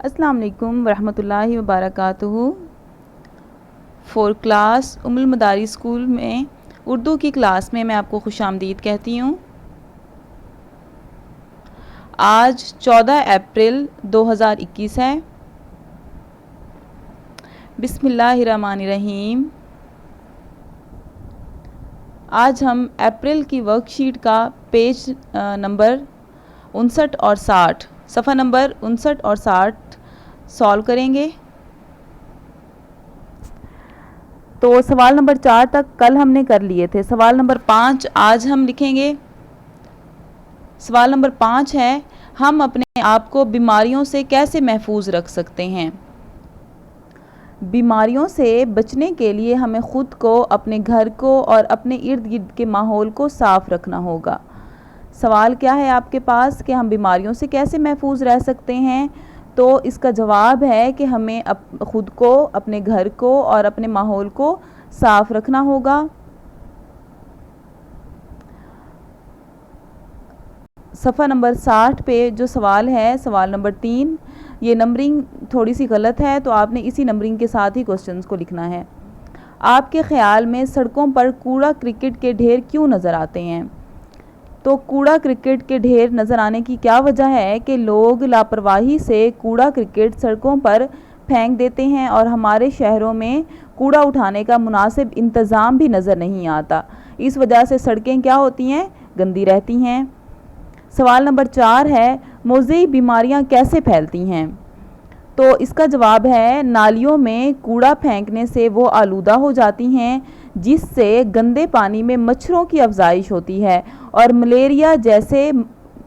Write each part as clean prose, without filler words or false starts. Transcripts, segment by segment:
السلام علیکم ورحمۃ اللہ وبرکاتہ۔ 4 کلاس ام المدارس اسکول میں اردو کی کلاس میں آپ کو خوش آمدید کہتی ہوں۔ آج 14 اپریل 2021 ہے۔ بسم اللہ الرحمن الرحیم۔ آج ہم اپریل کی ورک شیٹ کا پیج نمبر 59 اور 60 صفحہ نمبر 59 اور 60 سالو کریں گے۔ تو سوال نمبر 4 تک کل ہم نے کر لیے تھے۔ سوال نمبر 5 آج ہم لکھیں گے۔ سوال نمبر 5 ہے، ہم اپنے آپ کو بیماریوں سے کیسے محفوظ رکھ سکتے ہیں؟ بیماریوں سے بچنے کے لیے ہمیں خود کو، اپنے گھر کو اور اپنے ارد گرد کے ماحول کو صاف رکھنا ہوگا۔ سوال کیا ہے آپ کے پاس کہ ہم بیماریوں سے کیسے محفوظ رہ سکتے ہیں؟ تو اس کا جواب ہے کہ ہمیں خود کو، اپنے گھر کو اور اپنے ماحول کو صاف رکھنا ہوگا۔ صفحہ نمبر 60 پہ جو سوال ہے، سوال نمبر 3، یہ نمبرنگ تھوڑی سی غلط ہے، تو آپ نے اسی نمبرنگ کے ساتھ ہی کوسچنز کو لکھنا ہے۔ آپ کے خیال میں سڑکوں پر کوڑا کرکٹ کے ڈھیر کیوں نظر آتے ہیں؟ تو کوڑا کرکٹ کے ڈھیر نظر آنے کی کیا وجہ ہے کہ لوگ لاپرواہی سے کوڑا کرکٹ سڑکوں پر پھینک دیتے ہیں اور ہمارے شہروں میں کوڑا اٹھانے کا مناسب انتظام بھی نظر نہیں آتا۔ اس وجہ سے سڑکیں کیا ہوتی ہیں؟ گندی رہتی ہیں۔ سوال نمبر 4 ہے، موضعی بیماریاں کیسے پھیلتی ہیں؟ تو اس کا جواب ہے، نالیوں میں کوڑا پھینکنے سے وہ آلودہ ہو جاتی ہیں، جس سے گندے پانی میں مچھروں کی افزائش ہوتی ہے اور ملیریا جیسے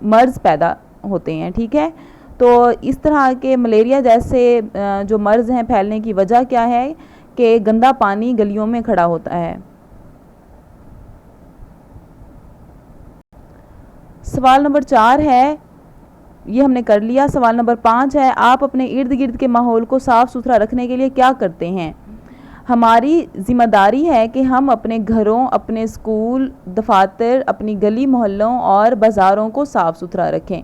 مرض پیدا ہوتے ہیں۔ ٹھیک ہے، تو اس طرح کے ملیریا جیسے جو مرض ہیں پھیلنے کی وجہ کیا ہے کہ گندا پانی گلیوں میں کھڑا ہوتا ہے۔ سوال نمبر 4 ہے، یہ ہم نے کر لیا۔ سوال نمبر 5 ہے، آپ اپنے ارد گرد کے ماحول کو صاف ستھرا رکھنے کے لیے کیا کرتے ہیں؟ ہماری ذمہ داری ہے کہ ہم اپنے گھروں، اپنے اسکول، دفاتر، اپنی گلی محلوں اور بازاروں کو صاف ستھرا رکھیں۔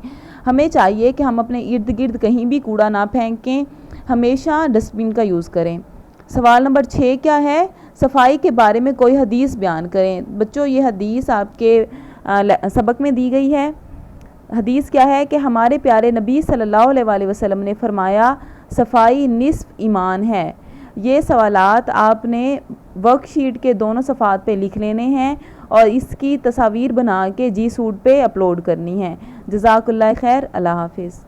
ہمیں چاہیے کہ ہم اپنے ارد گرد کہیں بھی کوڑا نہ پھینکیں، ہمیشہ ڈسٹ بن کا یوز کریں۔ سوال نمبر 6 کیا ہے؟ صفائی کے بارے میں کوئی حدیث بیان کریں۔ بچوں، یہ حدیث آپ کے سبق میں دی گئی ہے۔ حدیث کیا ہے کہ ہمارے پیارے نبی صلی اللہ علیہ وسلم نے فرمایا، صفائی نصف ایمان ہے۔ یہ سوالات آپ نے ورک شیٹ کے دونوں صفحات پہ لکھ لینے ہیں اور اس کی تصاویر بنا کے جی سوٹ پہ اپلوڈ کرنی ہے۔ جزاک اللہ خیر، اللہ حافظ۔